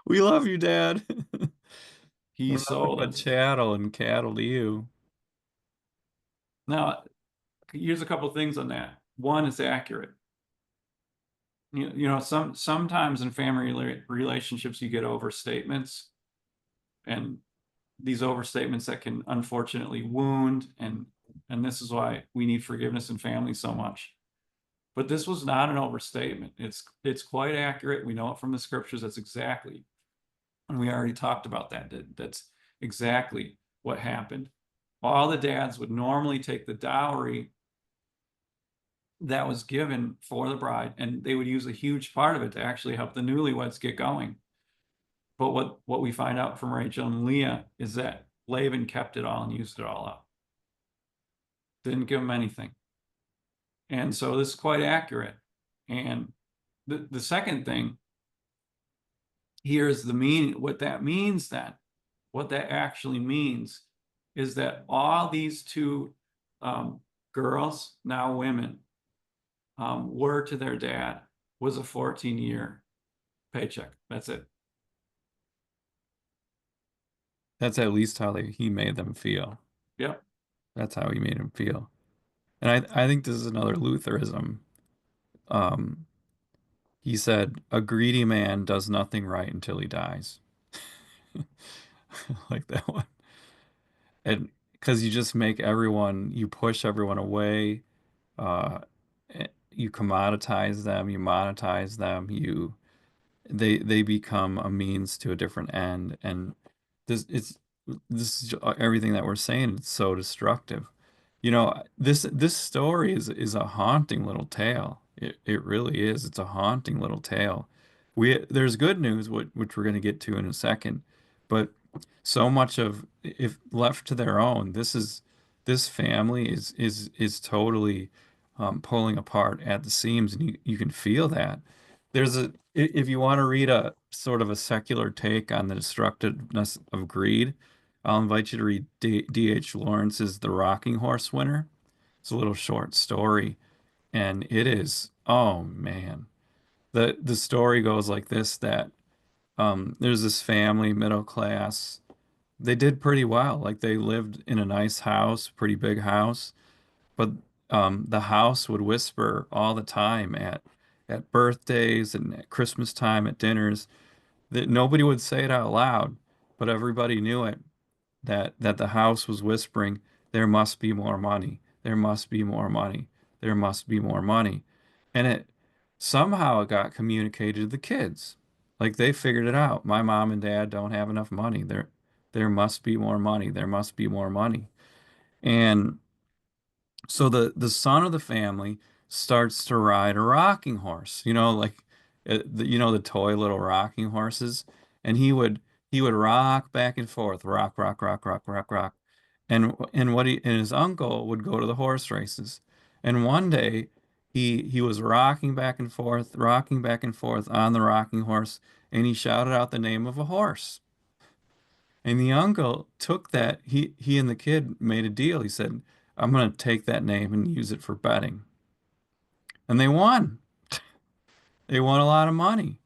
[SPEAKER 1] We love you, Dad.
[SPEAKER 2] He
[SPEAKER 1] We're nothing
[SPEAKER 2] sold
[SPEAKER 1] but
[SPEAKER 2] us.
[SPEAKER 1] chattel and cattle to you.
[SPEAKER 2] Now, here's a couple of things on that. One is accurate. Sometimes in family relationships you get overstatements, and these overstatements that can unfortunately wound, and this is why we need forgiveness in family so much. But this was not an overstatement. It's quite accurate. We know it from the scriptures. That's exactly, and we already talked about that. That's exactly what happened. All the dads would normally take the dowry that was given for the bride, and they would use a huge part of it to actually help the newlyweds get going. But what we find out from Rachel and Leah is that Laban kept it all and used it all up. Didn't give them anything. And so this is quite accurate. And the second thing here is the meaning. What that means then, what that actually means is that all these two girls, now women, were to their dad was a 14-year paycheck. That's it.
[SPEAKER 1] That's at least how he made them feel.
[SPEAKER 2] Yep.
[SPEAKER 1] That's how he made them feel. And I think this is another Lutheranism. Um, he said, a greedy man does nothing right until he dies. Like that one. And because you just make everyone, you push everyone away, uh, you commoditize them, you monetize them, they become a means to a different end. And it's this is everything that we're saying. It's so destructive. This story is a haunting little tale. It really is. It's a haunting little tale. There's good news, which we're going to get to in a second, but so much of, if left to their own, this family is totally pulling apart at the seams, and you can feel that. If you want to read a sort of a secular take on the destructiveness of greed, I'll invite you to read D.H. Lawrence's The Rocking Horse Winner. It's a little short story, and it is, oh man. The story goes like this, that there's this family, middle class. They did pretty well. Like, they lived in a nice house, pretty big house, but the house would whisper all the time at birthdays and at Christmas time, at dinners, that nobody would say it out loud, but everybody knew it, that the house was whispering, there must be more money. There must be more money. There must be more money. And it got communicated to the kids. Like, they figured it out. My mom and dad don't have enough money. There must be more money. There must be more money. And so the son of the family starts to ride a rocking horse, like the toy little rocking horses, and he would rock back and forth, rock, rock, rock, rock, rock, rock, and his uncle would go to the horse races, and one day he was rocking back and forth on the rocking horse, and he shouted out the name of a horse. And the uncle took that. He and the kid made a deal. He said, I'm going to take that name and use it for betting. And they won. They won a lot of money.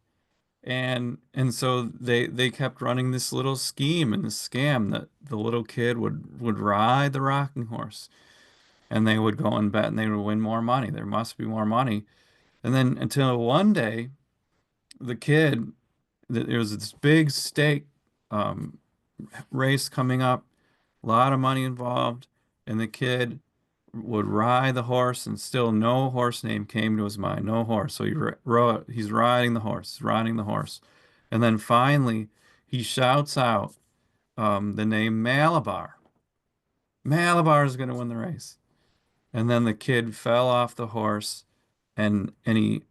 [SPEAKER 1] And so they kept running this little scheme and this scam that the little kid would ride the rocking horse, and they would go and bet, and they would win more money. There must be more money. And then until one day, the kid, there was this big stake um, race coming up, a lot of money involved, and the kid would ride the horse, and still no horse name came to his mind, no horse. So he's riding the horse, riding the horse, and then finally he shouts out the name Malabar. Malabar is going to win the race, and then the kid fell off the horse, and he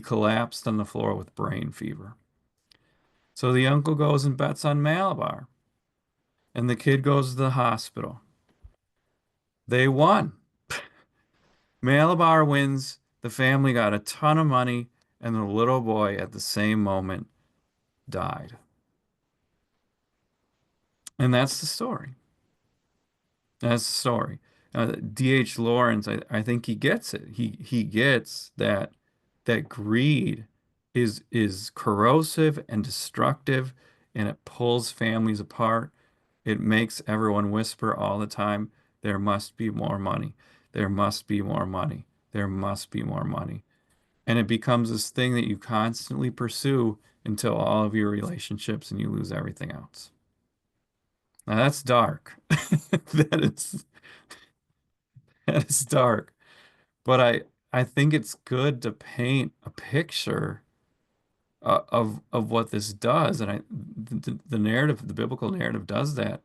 [SPEAKER 1] collapsed on the floor with brain fever. So the uncle goes and bets on Malabar, and the kid goes to the hospital. They won. Malabar wins. The family got a ton of money, and the little boy at the same moment died. And that's the story. That's the story. D.H. Lawrence, I think he gets it. He gets that greed is corrosive and destructive, and it pulls families apart. It makes everyone whisper all the time, there must be more money. There must be more money. There must be more money. And it becomes this thing that you constantly pursue until all of your relationships and you lose everything else. Now that's dark. That is that is dark. But I think it's good to paint a picture of what this does, and the narrative, the biblical narrative does that,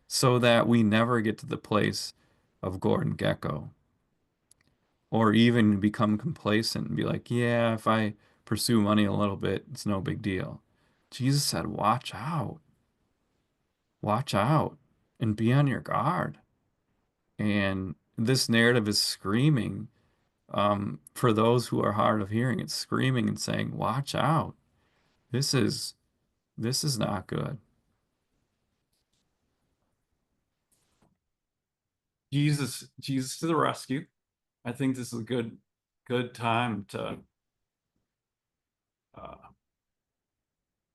[SPEAKER 1] so that we never get to the place of Gordon Gekko, or even become complacent and be like, yeah, if I pursue money a little bit, it's no big deal. Jesus said, watch out, and be on your guard. And this narrative is screaming, for those who are hard of hearing, it's screaming and saying, watch out. This is this is not good.
[SPEAKER 2] Jesus to the rescue. I think this is a good time to uh,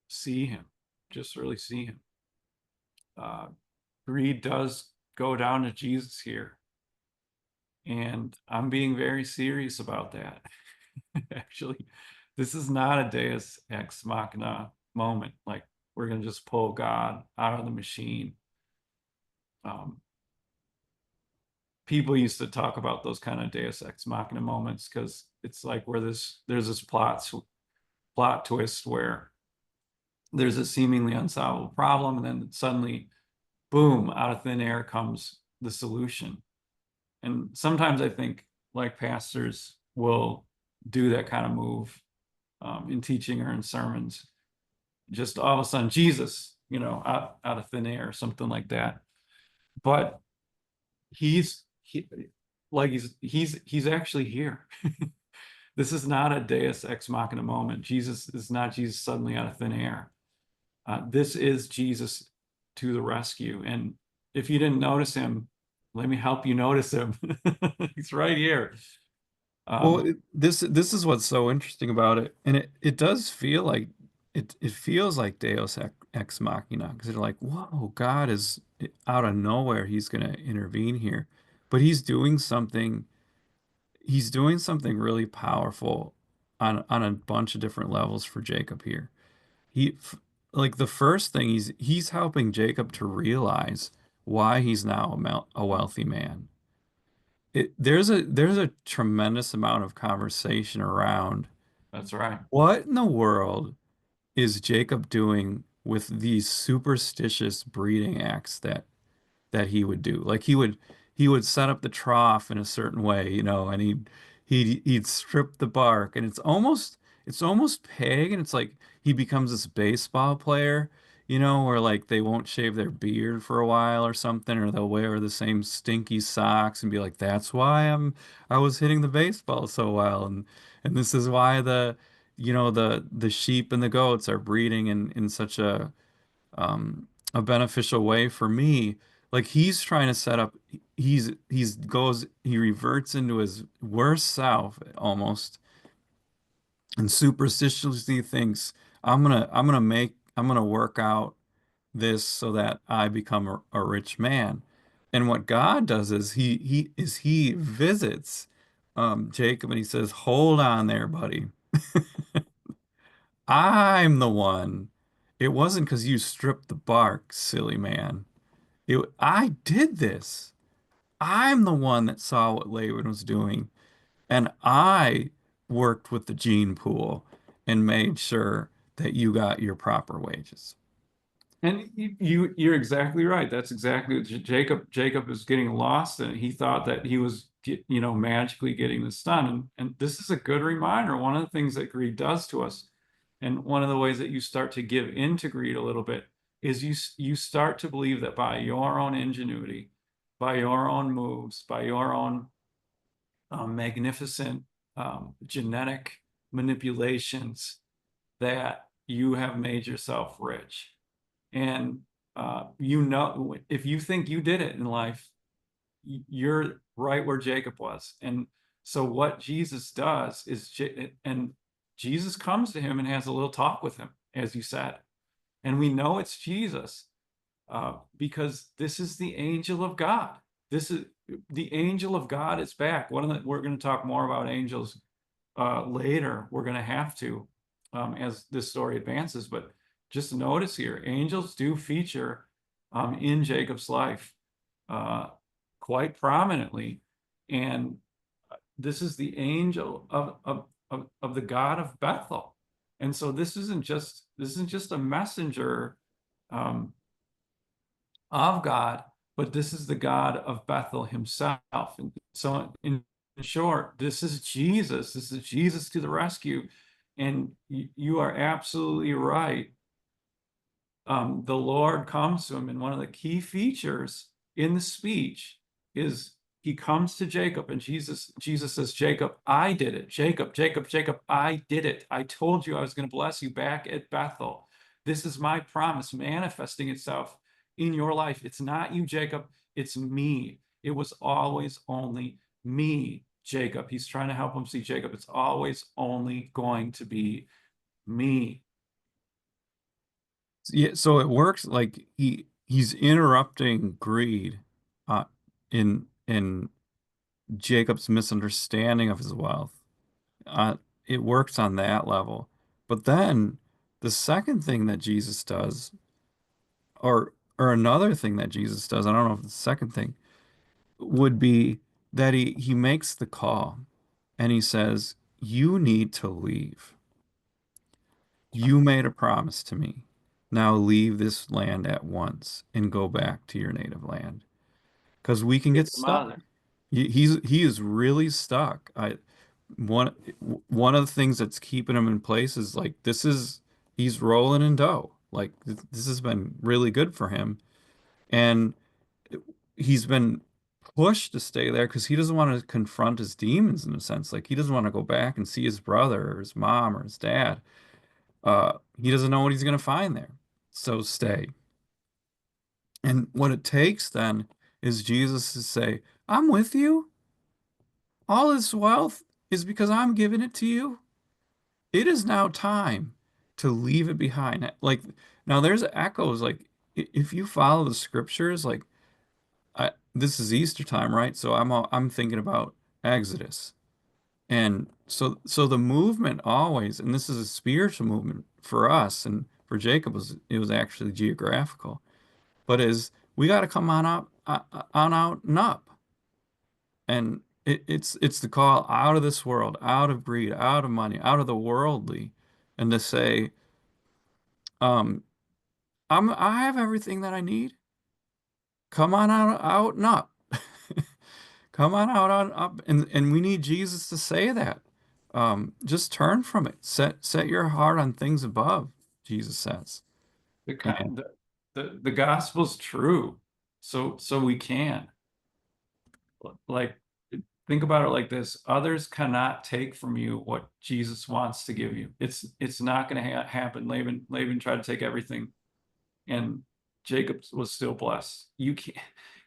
[SPEAKER 2] see him, just really see him. Uh, Greed does go down to Jesus here, and I'm being very serious about that. Actually, this is not a Deus ex machina moment. Like we're gonna just pull God out of the machine. Um, People used to talk about those kind of Deus ex machina moments because it's like where there's this plot twist where there's a seemingly unsolvable problem, and then suddenly, boom, out of thin air comes the solution. And sometimes I think like pastors will do that kind of move in teaching or in sermons. Just all of a sudden, Jesus, out of thin air or something like that. But he like he's actually here. This is not a Deus ex machina moment. Jesus is not Jesus suddenly out of thin air. This is Jesus to the rescue. And if you didn't notice him, let me help you notice him. He's right here.
[SPEAKER 1] Well,
[SPEAKER 2] Um,
[SPEAKER 1] this is what's so interesting about it, and it does feel like it feels like Ex Machina, because they're like, whoa, God is out of nowhere, he's going to intervene here, but he's doing something really powerful on a bunch of different levels for Jacob here. He like the first thing, he's helping Jacob to realize why he's now a wealthy man. There's a tremendous amount of conversation around
[SPEAKER 2] that's right.
[SPEAKER 1] what in the world is Jacob doing with these superstitious breeding acts that he would do. Like he would set up the trough in a certain way, and he'd strip the bark, and it's almost pagan. It's like he becomes this baseball player, where like they won't shave their beard for a while or something, or they'll wear the same stinky socks and be like, that's why I was hitting the baseball so well, and this is why the sheep and the goats are breeding in such a beneficial way for me. Like he's trying to set up, he reverts into his worst self almost, and superstitiously thinks, I'm gonna work out this so that I become a rich man. And what God does is he visits Jacob, and he says, hold on there, buddy. I'm the one. It wasn't because you stripped the bark, silly man. I did this. I'm the one that saw what Laban was doing, and I worked with the gene pool and made sure that you got your proper wages.
[SPEAKER 2] And you're exactly right. That's exactly what Jacob is getting lost, and he thought that he was magically getting this done. And this is a good reminder. One of the things that greed does to us, and one of the ways that you start to give into greed a little bit, is you start to believe that by your own ingenuity, by your own moves, by your own magnificent genetic manipulations, that you have made yourself rich. And if you think you did it in life, you're right where Jacob was. And so what Jesus does is, and Jesus comes to him and has a little talk with him, as you said. And we know it's Jesus because this is the angel of God. This is the angel of God is back. We're going to talk more about angels later. We're going to have to as this story advances. But just notice here, angels do feature in Jacob's life uh, quite prominently, and this is the angel of the God of Bethel. And so this isn't just a messenger um, of God, but this is the God of Bethel himself. And so, in short, this is Jesus. This is Jesus to the rescue. And you are absolutely right. The Lord comes to him, and one of the key features in the speech is he comes to Jacob, and Jesus says, Jacob, I did it. Jacob, Jacob, Jacob, I did it. I told you I was going to bless you back at Bethel. This is my promise manifesting itself in your life. It's not you, Jacob. It's me. It was always only me, Jacob. He's trying to help him see, Jacob, it's always only going to be me.
[SPEAKER 1] Yeah, so it works like he's interrupting greed uh in Jacob's misunderstanding of his wealth. Uh it works on that level. But then the second thing that Jesus does, or another thing that Jesus does, I don't know if it's the second thing, would be that he makes the call and he says, "You need to leave. You made a promise to me. Now leave this land at once and go back to your native land." Because we can
[SPEAKER 2] Get
[SPEAKER 1] get
[SPEAKER 2] the
[SPEAKER 1] stuck.
[SPEAKER 2] mother.
[SPEAKER 1] He is really stuck. One one of the things that's keeping him in place is like he's rolling in dough. Like this has been really good for him, and he's been pushed to stay there because he doesn't want to confront his demons in a sense. Like he doesn't want to go back and see his brother or his mom or his dad. He doesn't know what he's going to find there. So stay. And what it takes then is Jesus to say, I'm with you. All this wealth is because I'm giving it to you. It is now time to leave it behind. Like now there's echoes like if you follow the scriptures, like this is Easter time, right? So I'm thinking about Exodus. And so the movement always, and this is a spiritual movement for us and for Jacob it was actually geographical, but is we got to come on up on out and up. And it's the call out of this world, out of greed, out of money, out of the worldly, and to say, um, I have everything that I need. Come on out and up. Come on up, and we need Jesus to say that. Just turn from it. Set your heart on things above, Jesus says.
[SPEAKER 2] The,
[SPEAKER 1] And
[SPEAKER 2] the gospel's true. So we can. Like, think about it like this. Others cannot take from you what Jesus wants to give you. It's not going to happen. Laban tried to take everything, and Jacob was still blessed. You can't.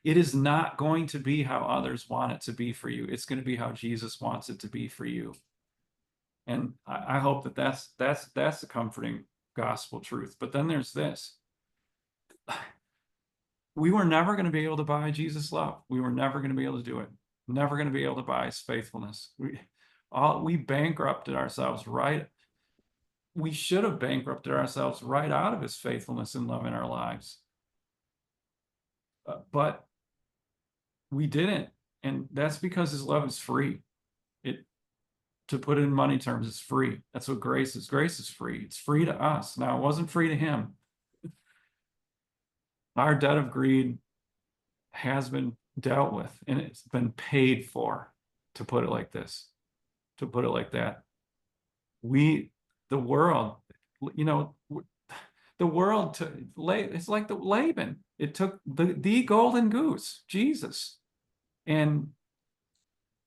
[SPEAKER 2] It is not going to be how others want it to be for you. It's going to be how Jesus wants it to be for you. And I hope that that's the comforting gospel truth. But then there's this: we were never going to be able to buy Jesus' love. We were never going to be able to do it. Never going to be able to buy his faithfulness. We bankrupted ourselves right. We should have bankrupted ourselves right out of his faithfulness and love in our lives. But we didn't. And that's because his love is free. It, to put it in money terms, is free. That's what grace is. Grace is free. It's free to us. Now, it wasn't free to him. Our debt of greed has been dealt with and it's been paid for, to put it like this, to put it like that. We, the world, you know, The world took, it's like the Laban. It took the golden goose, Jesus, and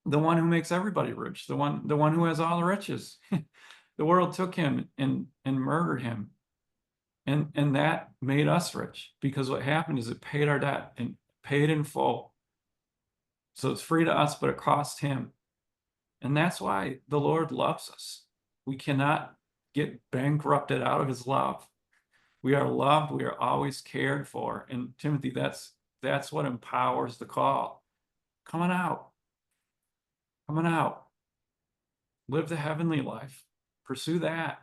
[SPEAKER 2] the one who makes everybody rich, the one who has all the riches. The world took him and murdered him. And that made us rich because what happened is it paid our debt and paid in full. So it's free to us, but it cost him. And that's why the Lord loves us. We cannot get bankrupted out of his love. We are loved, we are always cared for. And Timothy, that's what empowers the call. Coming out, coming out. Live the heavenly life. Pursue that.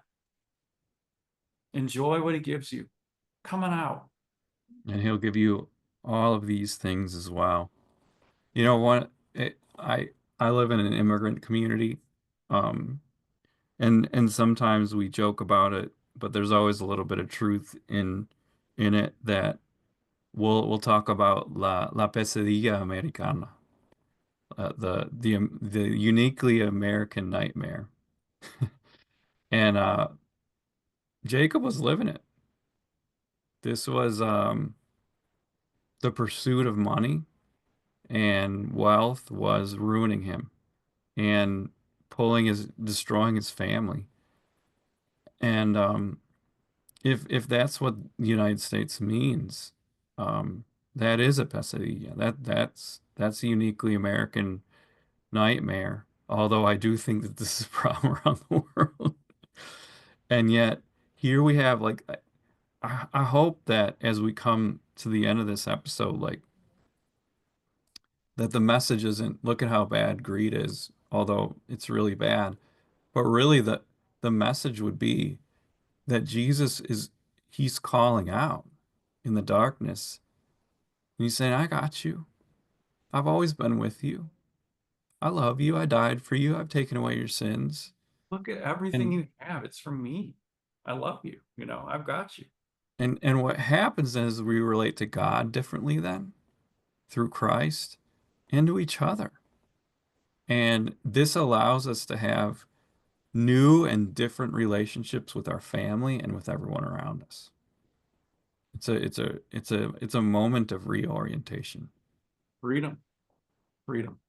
[SPEAKER 2] Enjoy what he gives you. Coming out.
[SPEAKER 1] And he'll give you all of these things as well. You know what? I live in an immigrant community, um, and sometimes we joke about it, but there's always a little bit of truth in it that we'll talk about la pesadilla americana, the uniquely American nightmare, and Jacob was living it. This was the pursuit of money and wealth was ruining him and destroying his family. And if that's what the United States means, that is a pesadilla. That's a uniquely American nightmare. Although I do think that this is a problem around the world. And yet here we have like I hope that as we come to the end of this episode, like that the message isn't look at how bad greed is, although it's really bad, but really the message would be that Jesus is he's calling out in the darkness. And he's saying, I got you. I've always been with you. I love you. I died for you. I've taken away your sins.
[SPEAKER 2] Look at everything
[SPEAKER 1] And
[SPEAKER 2] you have. It's from me. I love you. I've got you.
[SPEAKER 1] and what happens is we relate to God differently then through Christ and to each other. And this allows us to have new and different relationships with our family and with everyone around us. It's a moment of reorientation.
[SPEAKER 2] Freedom. Freedom.